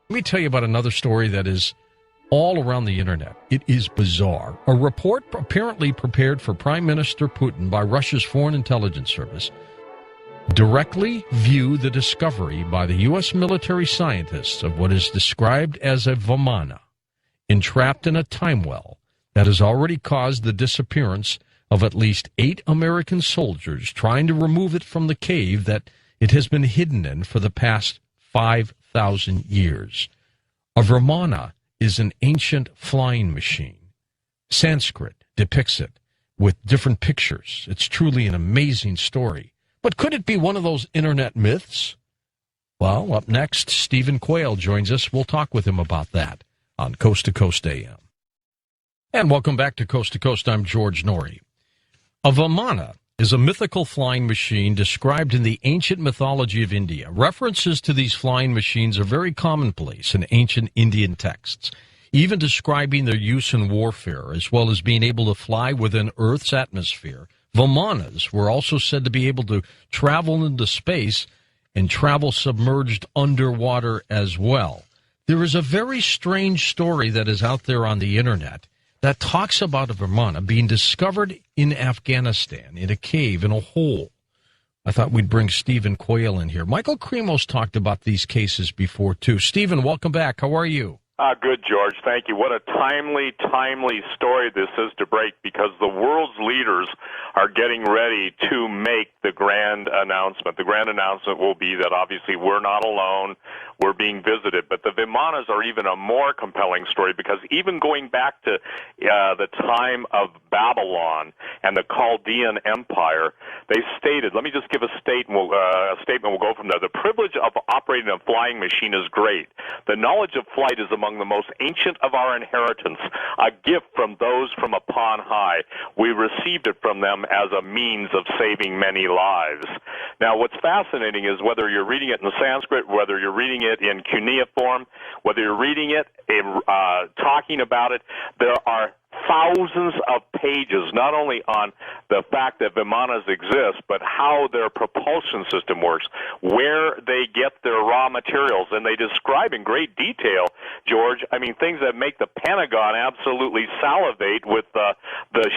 Let me tell you about another story that is all around the internet. It is bizarre. A report apparently prepared for Prime Minister Putin by Russia's Foreign Intelligence Service directly view the discovery by the U.S. military scientists of what is described as a Vimana, entrapped in a time well that has already caused the disappearance of at least 8 American soldiers trying to remove it from the cave that it has been hidden in for the past 5,000 years. A Vimana is an ancient flying machine. Sanskrit depicts it with different pictures. It's truly an amazing story. But could it be one of those internet myths? Well, up next, Stephen Quayle joins us. We'll talk with him about that on Coast to Coast AM. And welcome back to Coast. I'm George Norrie. A Vimana is a mythical flying machine described in the ancient mythology of India. References to these flying machines are very commonplace in ancient Indian texts, even describing their use in warfare, as well as being able to fly within Earth's atmosphere. Vimanas were also said to be able to travel into space and travel submerged underwater as well. There is a very strange story that is out there on the internet that talks about a Vimana being discovered in Afghanistan, in a cave, in a hole. I thought we'd bring Stephen Quayle in here. Michael Kremos talked about these cases before, too. Stephen, welcome back. How are you? Good, George. Thank you. What a timely story this is to break, because the world's leaders are getting ready to make the grand announcement. The grand announcement will be that obviously we're not alone. We're being visited. But the Vimanas are even a more compelling story, because even going back to the time of Babylon and the Chaldean Empire, they stated, let me just give a statement, we'll go from there. The privilege of operating a flying machine is great. The knowledge of flight is among the most ancient of our inheritance, a gift from those from upon high. We received it from them as a means of saving many lives. Now, what's fascinating is whether you're reading it in Sanskrit, whether you're reading it in cuneiform, whether you're reading it, talking about it, there are thousands of pages, not only on the fact that Vimanas exist, but how their propulsion system works, where they get their raw materials, and they describe in great detail, George, things that make the Pentagon absolutely salivate with the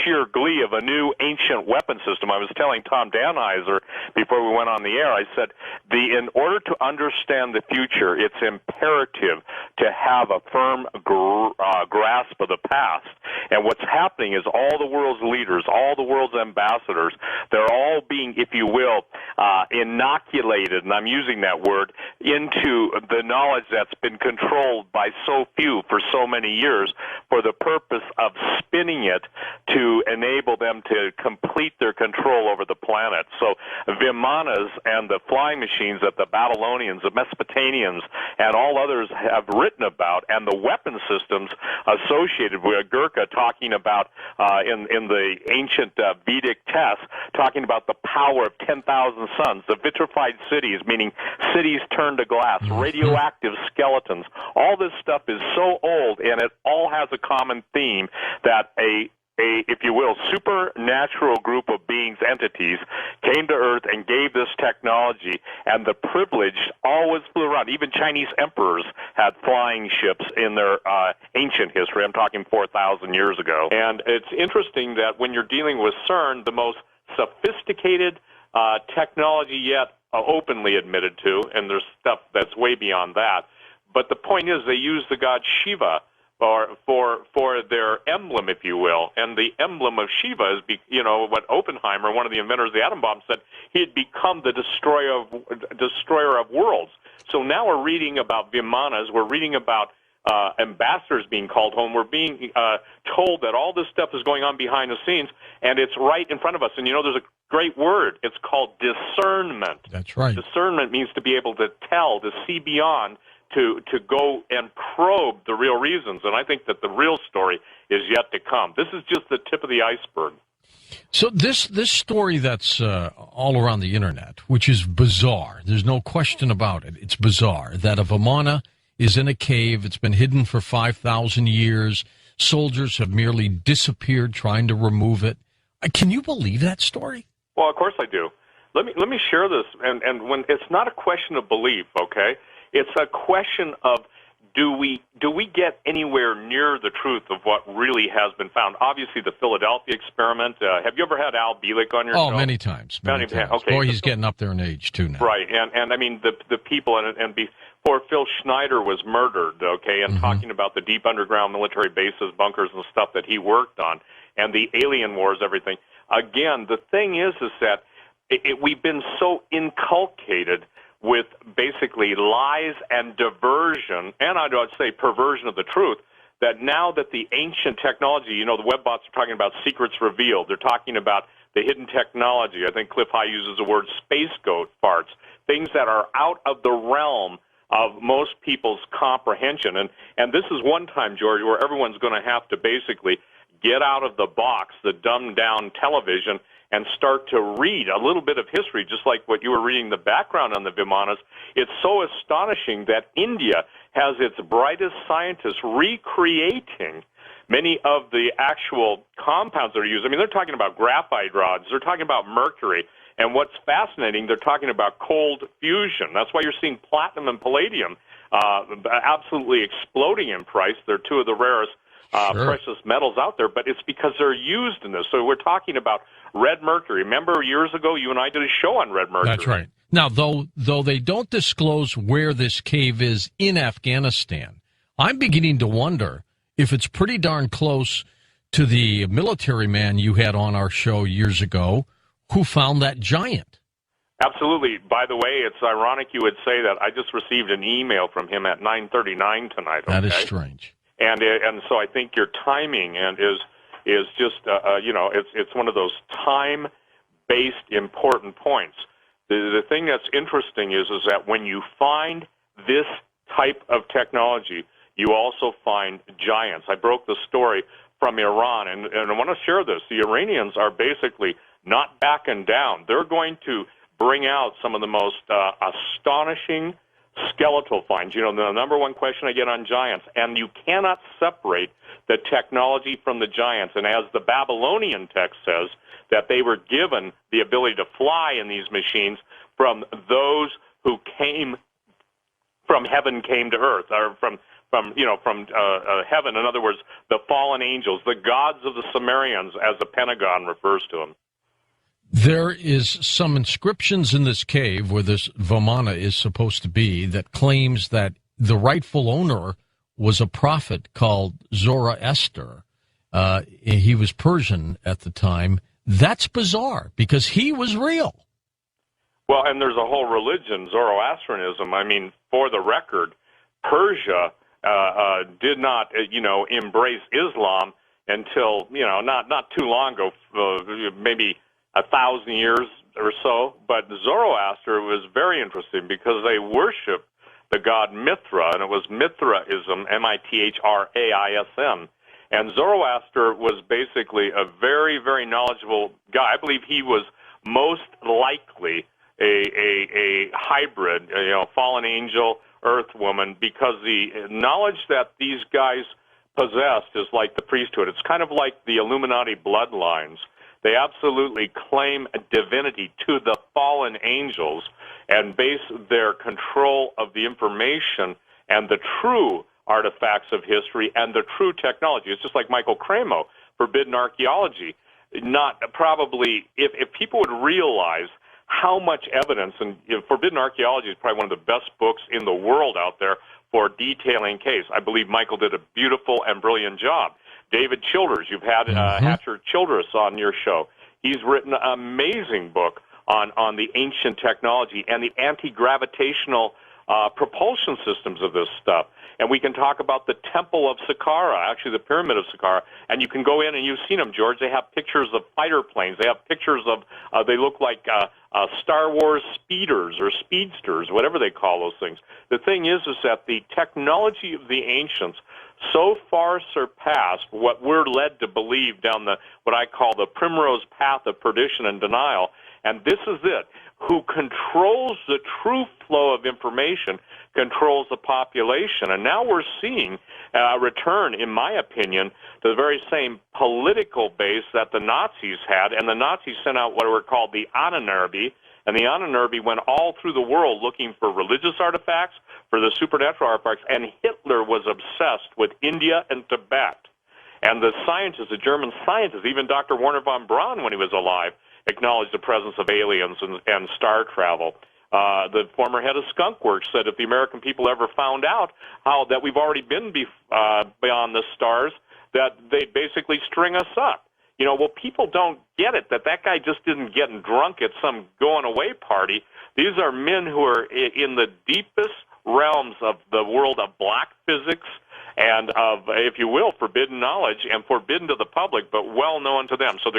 sheer glee of a new ancient weapon system. I was telling Tom Danheiser before we went on the air, I said, in order to understand the future, it's imperative to have a firm grasp of the past. And what's happening is all the world's leaders, all the world's ambassadors, they're all being, if you will, inoculated, and I'm using that word, into the knowledge that's been controlled by so few for so many years for the purpose of spinning it to enable them to complete their control over the planet. So Vimanas and the flying machines that the Babylonians, the Mesopotamians, and all others have written about, and the weapon systems associated with Gurkha talking about in the ancient Vedic texts, talking about the power of 10,000 suns, the vitrified cities, meaning cities turned to glass, radioactive skeletons. All this stuff is so old, and it all has a common theme that if you will, supernatural group of beings, entities, came to Earth and gave this technology, and the privileged always flew around. Even Chinese emperors had flying ships in their ancient history. I'm talking 4,000 years ago. And it's interesting that when you're dealing with CERN, the most sophisticated technology yet openly admitted to, and there's stuff that's way beyond that, but the point is they use the god Shiva for their emblem, if you will. And the emblem of Shiva is, what Oppenheimer, one of the inventors of the atom bomb, said he had become the destroyer of worlds. So now we're reading about Vimanas, we're reading about ambassadors being called home, we're being told that all this stuff is going on behind the scenes, and it's right in front of us. And there's a great word. It's called discernment. That's right. Discernment means to be able to tell, to see beyond, to go and probe the real reasons. And I think that the real story is yet to come. This is just the tip of the iceberg. So this story that's all around the internet, which is bizarre, there's no question about it, it's bizarre, that a Vimana is in a cave, it's been hidden for 5,000 years, soldiers have merely disappeared trying to remove it. Can you believe that story? Well, of course I do. Let me share this, and when it's not a question of belief, okay? It's a question of do we get anywhere near the truth of what really has been found? Obviously, the Philadelphia experiment. Have you ever had Al Bielek on your show? Oh, many times. Many times. Okay. Boy, he's getting up there in age, too, now. Right, and I mean, the people, and before Phil Schneider was murdered, okay, and talking about the deep underground military bases, bunkers, and stuff that he worked on, and the alien wars, everything. Again, the thing is that we've been so inculcated with basically lies and diversion, and I'd say perversion of the truth, that now that the ancient technology, the webbots are talking about secrets revealed. They're talking about the hidden technology. I think Cliff High uses the word space goat farts, things that are out of the realm of most people's comprehension. And this is one time, George, where everyone's going to have to basically get out of the box, the dumbed-down television, and start to read a little bit of history, just like what you were reading the background on the Vimanas. It's so astonishing that India has its brightest scientists recreating many of the actual compounds that are used. I mean, they're talking about graphite rods. They're talking about mercury. And what's fascinating, they're talking about cold fusion. That's why you're seeing platinum and palladium absolutely exploding in price. They're two of the rarest precious metals out there, but it's because they're used in this. So we're talking about red mercury. Remember years ago, you and I did a show on red mercury. That's right. Now, though they don't disclose where this cave is in Afghanistan, I'm beginning to wonder if it's pretty darn close to the military man you had on our show years ago who found that giant. Absolutely. By the way, it's ironic you would say that. I just received an email from him at 9:39 tonight. Okay? That is strange. And so I think your timing is just it's one of those time-based important points. The thing that's interesting is that when you find this type of technology, you also find giants. I broke the story from Iran, and I want to share this. The Iranians are basically not backing down. They're going to bring out some of the most astonishing skeletal finds. The number one question I get on giants, and you cannot separate the technology from the giants. And as the Babylonian text says, that they were given the ability to fly in these machines from those who came from heaven, came to earth, or from heaven. In other words, the fallen angels, the gods of the Sumerians, as the Pentagon refers to them. There is some inscriptions in this cave where this Vimana is supposed to be that claims that the rightful owner was a prophet called Zoroaster. He was Persian at the time. That's bizarre because he was real. Well, and there's a whole religion, Zoroastrianism. I mean, for the record, Persia did not, embrace Islam until, not too long ago, maybe 1,000 years or so. But Zoroaster was very interesting because they worship the god Mithra, and it was Mithraism, Mithraism. And Zoroaster was basically a very, very knowledgeable guy. I believe he was most likely a hybrid, fallen angel, earth woman, because the knowledge that these guys possessed is like the priesthood. It's kind of like the Illuminati bloodlines. They absolutely claim divinity to the fallen angels and base their control of the information and the true artifacts of history and the true technology. It's just like Michael Cremo, Forbidden Archaeology. Not probably, if people would realize how much evidence, and Forbidden Archaeology is probably one of the best books in the world out there for detailing case. I believe Michael did a beautiful and brilliant job. David Childers, you've had Hatcher Childress on your show. He's written an amazing book on the ancient technology and the anti-gravitational propulsion systems of this stuff. And we can talk about the Temple of Saqqara, actually the Pyramid of Saqqara. And you can go in, and you've seen them, George. They have pictures of fighter planes. They have pictures of, they look like Star Wars speeders or speedsters, whatever they call those things. The thing is that the technology of the ancients so far surpassed what we're led to believe down what I call the primrose path of perdition and denial. And this is it. Who controls the true flow of information controls the population. And now we're seeing a return, in my opinion, to the very same political base that the Nazis had. And the Nazis sent out what were called the Ahnenerbe. And the Ahnenerbe went all through the world looking for religious artifacts, for the supernatural artifacts, and Hitler was obsessed with India and Tibet. And the scientists, the German scientists, even Dr. Werner von Braun, when he was alive, acknowledged the presence of aliens and star travel. The former head of Skunk Works said if the American people ever found out how that we've already been beyond the stars, that they'd basically string us up. You know, well, people don't get it, that guy just isn't getting drunk at some going-away party. These are men who are in the deepest realms of the world of black physics and of, if you will, forbidden knowledge, and forbidden to the public, but well known to them. So